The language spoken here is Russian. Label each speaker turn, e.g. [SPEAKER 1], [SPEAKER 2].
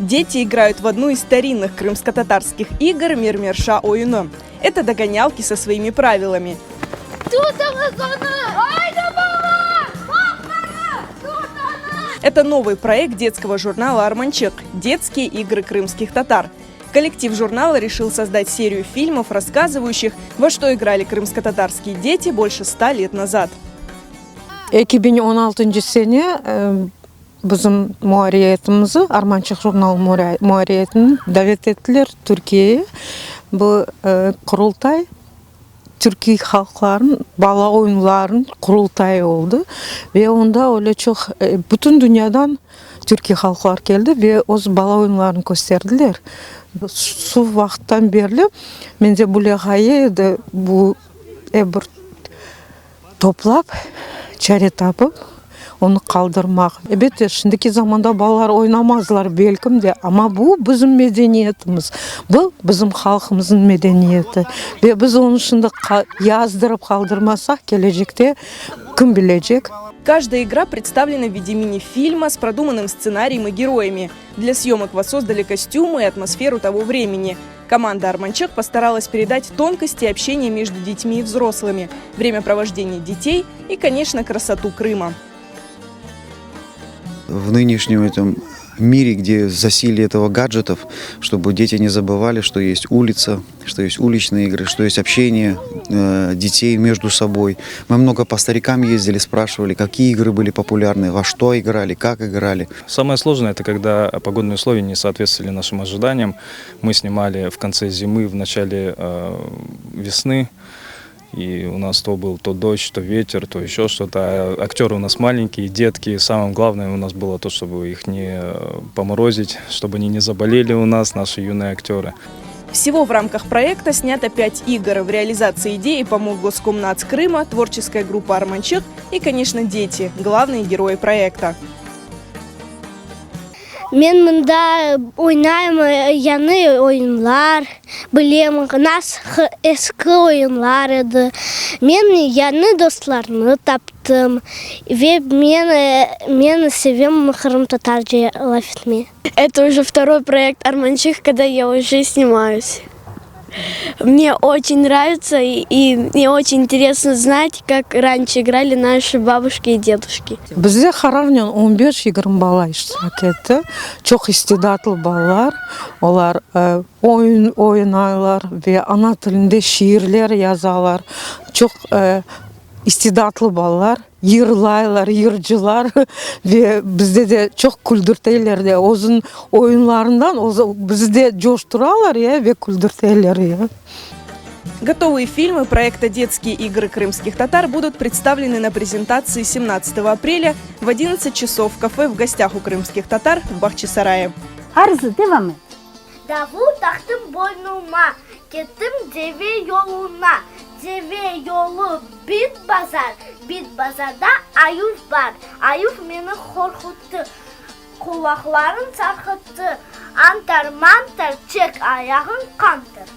[SPEAKER 1] Дети играют в одну из старинных крымско-татарских игр «Мир-Мирша Оюно». Это догонялки со своими правилами. Это новый проект детского журнала «Арманчык» – «Детские игры крымских татар». Коллектив журнала решил создать серию фильмов, рассказывающих, во что играли крымско-татарские дети больше 100 лет назад.
[SPEAKER 2] 2016 sene bizim muharriyetimizi Armançıq jurnal muharriyetini davet ettiler Türkiye'ye. Bu kurultay Türkiye halkların bala oyunlarının kurultayı oldu ve onda öyle çok bütün dünyadan Türkiye halklar geldi ve o bala oyunlarını gösterdiler. Şu vakitten beri bence bu lehayı da bu bir toplap çare tapıp onu kaldırmak. Evet, şimdiki zamanda balalar oynamazlar belki de ama bu bizim medeniyetimiz. Bu bizim halkımızın medeniyeti. Ve biz onu şimdi yazdırıp kaldırmazsak gelecekte kim bilecek?
[SPEAKER 1] Каждая игра представлена в виде мини-фильма с продуманным сценарием и героями. Для съемок воссоздали костюмы и атмосферу того времени. Команда «Арманчык» постаралась передать тонкости общения между детьми и взрослыми, время провождения детей и, конечно, красоту Крыма.
[SPEAKER 3] В нынешнем этом мире, где засилие этого гаджетов, чтобы дети не забывали, что есть улица, что есть уличные игры, что есть общение детей между собой. Мы много по старикам ездили, спрашивали, какие игры были популярны, во что играли, как играли.
[SPEAKER 4] Самое сложное – это когда погодные условия не соответствовали нашим ожиданиям. Мы снимали в конце зимы, в начале весны. И у нас то был то дождь, то ветер, то еще что-то. А актеры у нас маленькие, детки. Самое главное у нас было то, чтобы их не поморозить, чтобы они не заболели у нас, наши юные актеры.
[SPEAKER 1] Всего в рамках проекта снято 5 игр. В реализации идеи помог Госкомнадс Крыма, творческая группа «Арманчык» и, конечно, дети – главные герои проекта.
[SPEAKER 5] Мен мында ойнаймын яны ойынлар, білем, нас ескі ойынлар еді. Мен яны достарны таптым, ве мен sevем крым-татар лафетме.
[SPEAKER 6] Это уже второй проект «Арманчык», когда я уже снимаюсь. Мне очень нравится и мне очень интересно знать, как раньше играли наши бабушки и дедушки.
[SPEAKER 2] Bizde hararnen 15-20 bala iştirak etti. Çok istidatlı balalar. Onlar oyun oynarlar ve ana dilinde şiirler yazarlar. Çok istidatlı balalar. Yırlaylar, yırcılar ve bizde de çok güldürteyler de uzun oyunlarından bizde coşturalar ya ve güldürteyler ya.
[SPEAKER 1] Готовые фильмы проекта «Детские игры крымских татар» будут представлены на презентации 17 апреля в 11 часов в кафе «В гостях у крымских татар» в Бахчисарае.
[SPEAKER 7] Arzu devam et.
[SPEAKER 5] Davul taktım boynuma, gittim deve yoluna. Deve yolu bit bazar, bit bazarda ayuf var. Ayuf beni korkuttu, kulaklarım sarkıttı. Antar mantar çek ayağın kantır.